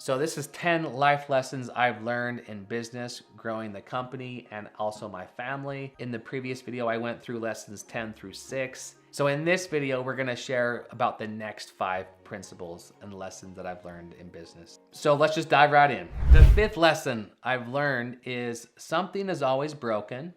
So this is 10 life lessons I've learned in business, growing the company, and also my family. In the previous video, I went through lessons 10 through 6. So in this video, we're gonna share about the next 5 principles and lessons that I've learned in business. So let's just dive right in. The 5th lesson I've learned is something is always broken,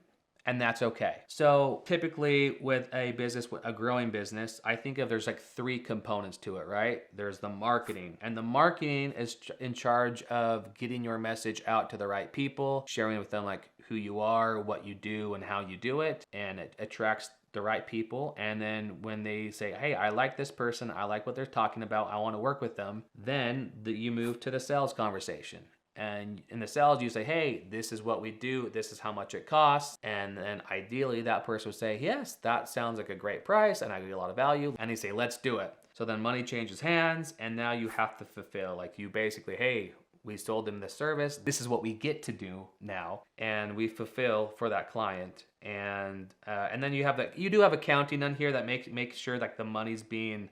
and that's okay. So typically with a business, a growing business, I think of there's like 3 components to it, right? There's the marketing, and the marketing is in charge of getting your message out to the right people, sharing with them like who you are, what you do, and how you do it, and it attracts the right people. And then when they say, hey, I like this person, I like what they're talking about, I want to work with them, then you move to the sales conversation. And in the sales, you say, hey, this is what we do, this is how much it costs. And then ideally that person would say, yes, that sounds like a great price and I get a lot of value. And they say, let's do it. So then money changes hands and now you have to fulfill, like you basically, hey, we sold them the service, this is what we get to do now. And we fulfill for that client. And then you have you do have accounting on here that makes sure that the money's being,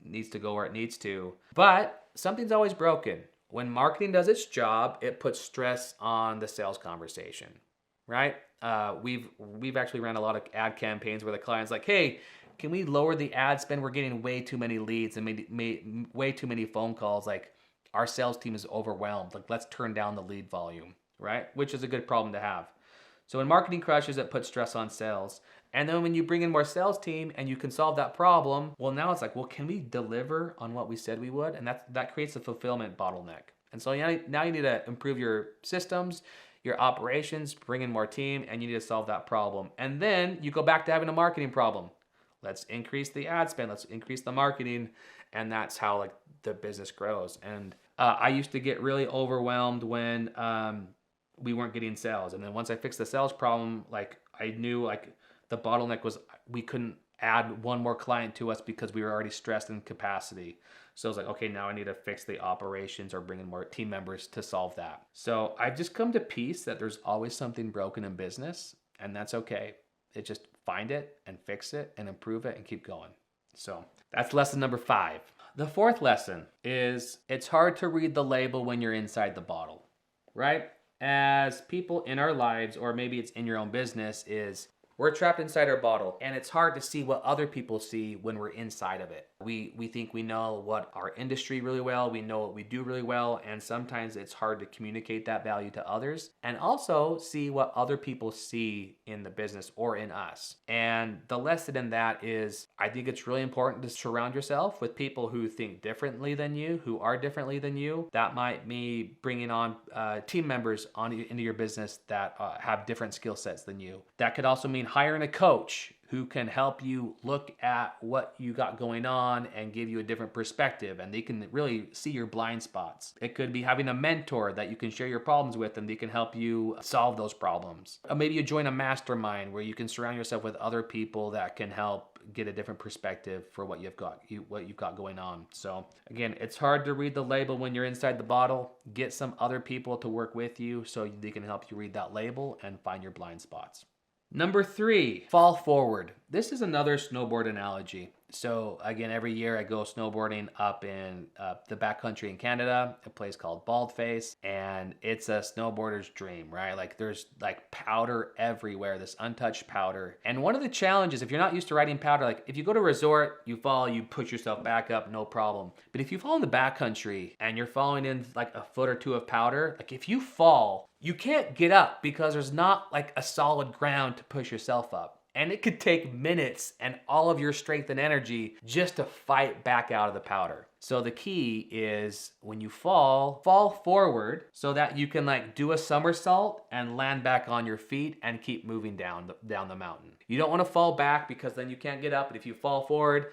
needs to go where it needs to. But something's always broken. When marketing does its job, it puts stress on the sales conversation, right? We've actually ran a lot of ad campaigns where the client's like, hey, can we lower the ad spend? We're getting way too many leads and way too many phone calls. Like our sales team is overwhelmed. Like let's turn down the lead volume, right? Which is a good problem to have. So when marketing crushes, it puts stress on sales. And then when you bring in more sales team and you can solve that problem, well, now it's like, well, can we deliver on what we said we would? And that creates a fulfillment bottleneck. And so now you need to improve your systems, your operations, bring in more team, and you need to solve that problem. And then you go back to having a marketing problem. Let's increase the ad spend, let's increase the marketing, and that's how like the business grows. And I used to get really overwhelmed when we weren't getting sales. And then once I fixed the sales problem, like I knew like the bottleneck was we couldn't add one more client to us because we were already stressed in capacity. So I was like, okay, now I need to fix the operations or bring in more team members to solve that. So I've just come to peace that there's always something broken in business, and that's okay. It just find it and fix it and improve it and keep going. So that's lesson number 5. The 4th lesson is it's hard to read the label when you're inside the bottle, right? As people in our lives, or maybe it's in your own business, is we're trapped inside our bottle and it's hard to see what other people see when we're inside of it. We think we know what our industry really well, we know what we do really well, and sometimes it's hard to communicate that value to others and also see what other people see in the business or in us. And the lesson in that is I think it's really important to surround yourself with people who think differently than you, who are differently than you. That might mean bringing on team members into your business that have different skill sets than you. That could also mean hiring a coach who can help you look at what you got going on and give you a different perspective, and they can really see your blind spots. It could be having a mentor that you can share your problems with and they can help you solve those problems. Or maybe you join a mastermind where you can surround yourself with other people that can help get a different perspective for what you've got going on. So again, it's hard to read the label when you're inside the bottle. Get some other people to work with you so they can help you read that label and find your blind spots. Number 3, fall forward. This is another snowboard analogy. So again, every year I go snowboarding up in the backcountry in Canada, a place called Baldface, and it's a snowboarder's dream, right? Like there's like powder everywhere, this untouched powder. And one of the challenges, if you're not used to riding powder, like if you go to a resort, you fall, you push yourself back up, no problem. But if you fall in the backcountry and you're falling in like a foot or 2 of powder, like if you fall, you can't get up because there's not like a solid ground to push yourself up. And it could take minutes and all of your strength and energy just to fight back out of the powder. So the key is when you fall forward so that you can like do a somersault and land back on your feet and keep moving down the mountain. You don't want to fall back because then you can't get up. But if you fall forward,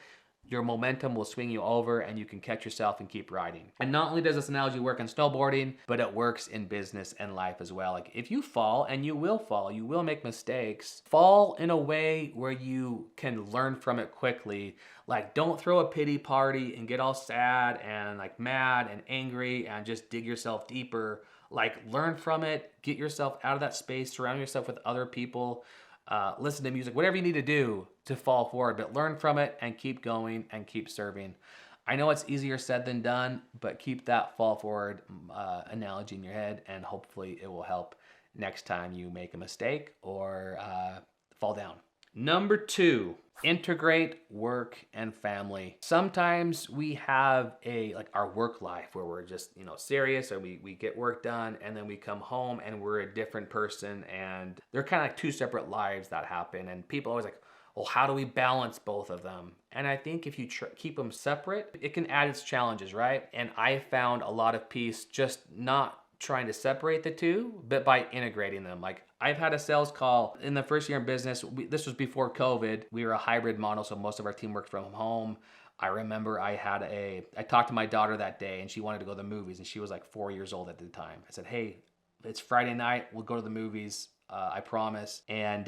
your momentum will swing you over and you can catch yourself and keep riding. And not only does this analogy work in snowboarding, but it works in business and life as well. Like if you fall, and you will make mistakes, fall in a way where you can learn from it quickly. Like don't throw a pity party and get all sad and like mad and angry and just dig yourself deeper. Like learn from it, get yourself out of that space, surround yourself with other people, listen to music, whatever you need to do to fall forward, but learn from it and keep going and keep serving. I know it's easier said than done, but keep that fall forward analogy in your head, and hopefully it will help next time you make a mistake or fall down. Number 2, integrate work and family. Sometimes we have our work life where we're just, serious, or we get work done, and then we come home and we're a different person, and they're kind of like two separate lives that happen. And people always like, well, how do we balance both of them? And I think if you keep them separate, it can add its challenges, right? And I found a lot of peace just not trying to separate the two, but by integrating them. Like, I've had a sales call in the first year in business. This was before COVID. We were a hybrid model, so most of our team worked from home. I remember I talked to my daughter that day, and she wanted to go to the movies, and she was like 4 years old at the time. I said, hey, it's Friday night, we'll go to the movies. I promise. And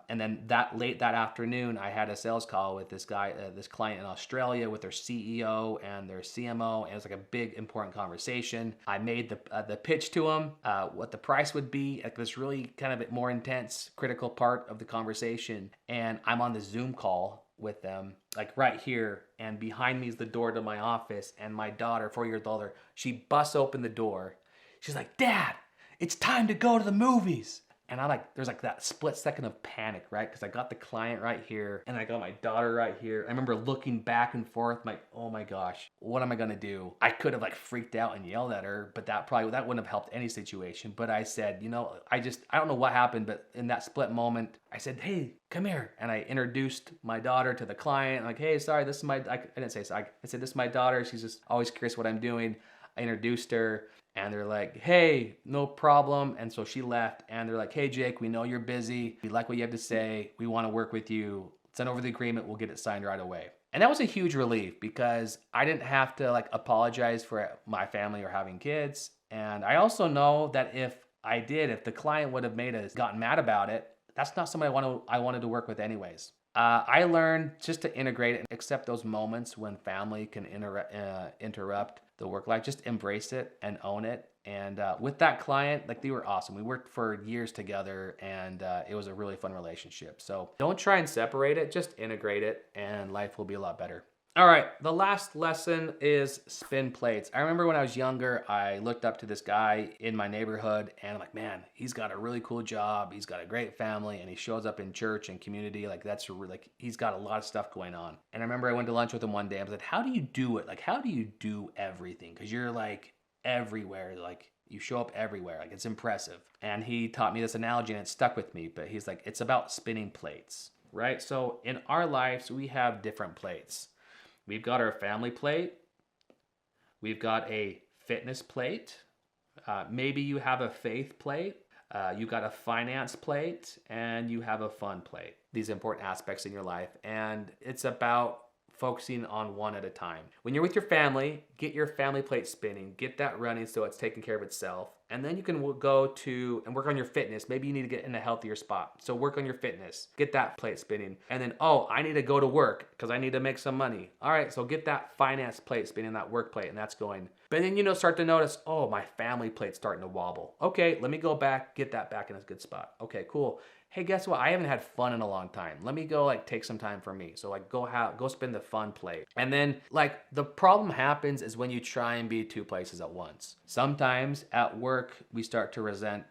then late that afternoon, I had a sales call with this client in Australia with their CEO and their CMO. And it was like a big, important conversation. I made the pitch to them, what the price would be, like this really kind of more intense, critical part of the conversation. And I'm on the Zoom call with them, like right here. And behind me is the door to my office. And my daughter, 4 years older, she busts open the door. She's like, Dad, it's time to go to the movies. And there's like that split second of panic, right? Because I got the client right here and I got my daughter right here. I remember looking back and forth, like, oh my gosh, what am I gonna do? I could have like freaked out and yelled at her, but that wouldn't have helped any situation. But I said, I don't know what happened, but in that split moment, I said, hey, come here. And I introduced my daughter to the client. I'm like, hey, sorry, this is I didn't say so. I said, this is my daughter. She's just always curious what I'm doing. I introduced her. And they're like, hey, no problem. And so she left, and they're like, hey, Jake, we know you're busy. We like what you have to say. We want to work with you. Send over the agreement. We'll get it signed right away. And that was a huge relief because I didn't have to apologize for my family or having kids. And I also know that if the client would have gotten mad about it, that's not somebody I wanted to work with anyways. I learned just to integrate it and accept those moments when family can interrupt the work life. Just embrace it and own it. And with that client, they were awesome. We worked for years together, and it was a really fun relationship. So don't try and separate it, just integrate it, and life will be a lot better. All right, the last lesson is spin plates. I remember when I was younger, I looked up to this guy in my neighborhood, and I'm like, man, he's got a really cool job. He's got a great family, and he shows up in church and community. He's got a lot of stuff going on. And I remember I went to lunch with him one day. I was like, how do you do it? How do you do everything? Because you're everywhere. You show up everywhere. It's impressive. And he taught me this analogy, and it stuck with me. But he's like, it's about spinning plates, right? So in our lives, we have different plates. We've got our family plate. We've got a fitness plate. Maybe you have a faith plate. You've got a finance plate, and you have a fun plate. These important aspects in your life. And it's about focusing on one at a time. When you're with your family, get your family plate spinning, get that running so it's taking care of itself. And then you can go to and work on your fitness. Maybe you need to get in a healthier spot. So work on your fitness, get that plate spinning. And then, I need to go to work because I need to make some money. All right, so get that finance plate spinning, that work plate, and that's going. But then, start to notice, my family plate's starting to wobble. Okay, let me go back, get that back in a good spot. Okay, cool. Hey, guess what? I haven't had fun in a long time. Let me go take some time for me. So go spin the fun plate. And then the problem happens is when you try and be two places at once. Sometimes at work, we start to resent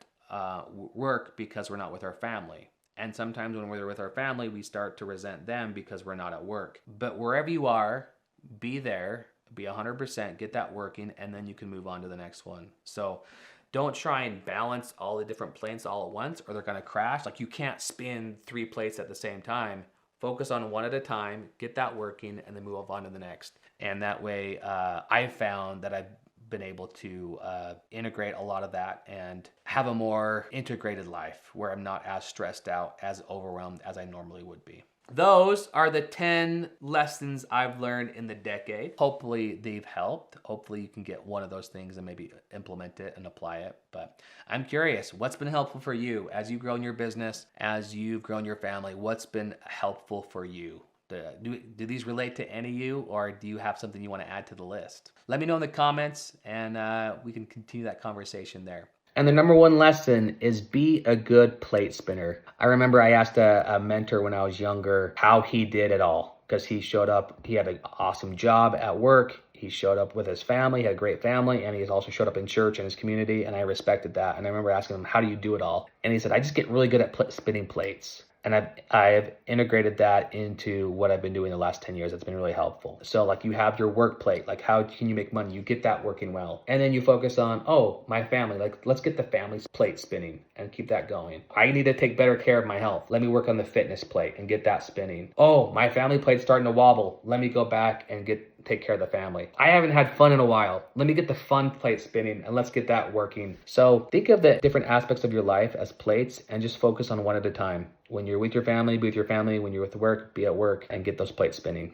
work because we're not with our family. And sometimes when we're with our family, we start to resent them because we're not at work. But wherever you are, be there, be 100%, get that working, and then you can move on to the next one. So don't try and balance all the different plates all at once, or they're going to crash. You can't spin 3 plates at the same time. Focus on one at a time, get that working, and then move on to the next. And that way, I've found that I've been able to integrate a lot of that and have a more integrated life where I'm not as stressed out, as overwhelmed as I normally would be. Those are the 10 lessons I've learned in the decade. Hopefully they've helped. Hopefully you can get one of those things and maybe implement it and apply it. But I'm curious, what's been helpful for you as you've grown your business, as you've grown your family? What's been helpful for you? Do these relate to any of you, or do you have something you want to add to the list? Let me know in the comments, and we can continue that conversation there. And the number one lesson is be a good plate spinner. I remember I asked a mentor when I was younger how he did it all. because he showed up, he had an awesome job at work, he showed up with his family, he had a great family, and he's also showed up in church and his community, and I respected that. And I remember asking him, how do you do it all? And he said, I just get really good at spinning plates. And I've integrated that into what I've been doing the last 10 years. It's been really helpful. So like you have your work plate, like how can you make money? You get that working well. And then you focus on, oh, my family, like let's get the family's plate spinning and keep that going. I need to take better care of my health. Let me work on the fitness plate and get that spinning. Oh, my family plate's starting to wobble. Let me go back and take care of the family. I haven't had fun in a while. Let me get the fun plate spinning and let's get that working. So think of the different aspects of your life as plates and just focus on one at a time. When you're with your family, be with your family. When you're with work, be at work and get those plates spinning.